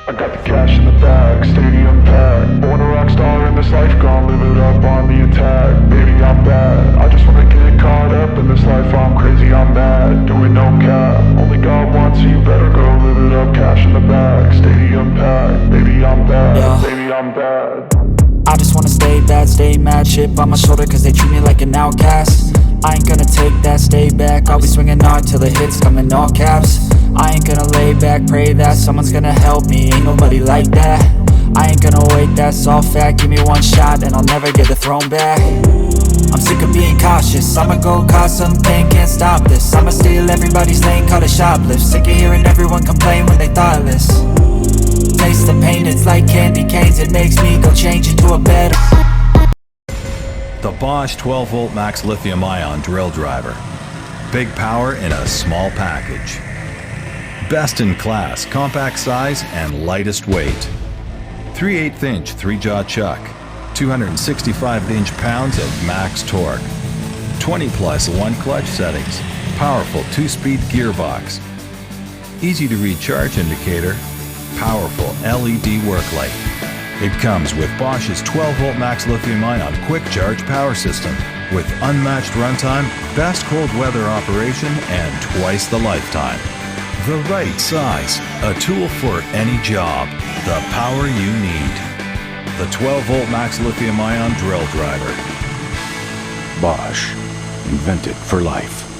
I got the cash in the bag, stadium packed. Born a rock star in this life, gon' live it up on the attack. Baby, I'm bad, I just wanna get caught up in this life. I'm crazy, I'm mad, doing no cap. Only God wants, so you better go live it up. Cash in the bag, stadium packed. Baby, I'm bad, Yeah. baby, I'm bad. I just wanna stay bad, stay mad. Chip on my shoulder cause they treat me like an outcast. I ain't gonna take that, stay back. I'll be swinging hard till the hits come in all caps. I ain't gonna lay back, pray that someone's gonna help me. Ain't nobody like that. I ain't gonna wait, that's all fact. Give me one shot and I'll never get the throne back. I'm sick of being cautious, I'ma go cause some pain, can't stop this. I'ma steal everybody's lane, call it shoplift. Sick of hearing everyone complain when they thoughtless. Taste the pain, it's like candy canes. It makes me go change into a better. The Bosch 12-volt max lithium-ion drill driver. Big power in a small package. Best in class, compact size, and lightest weight. 3/8" 3-jaw chuck. 265 inch-pounds of max torque. 20 plus 1 clutch settings. Powerful 2-speed gearbox. Easy to read charge indicator. Powerful LED work light. It comes with Bosch's 12-volt max lithium-ion quick charge power system with unmatched runtime, best cold weather operation, and twice the lifetime. The right size, a tool for any job, the power you need. The 12-volt max lithium-ion drill driver. Bosch, invented for life.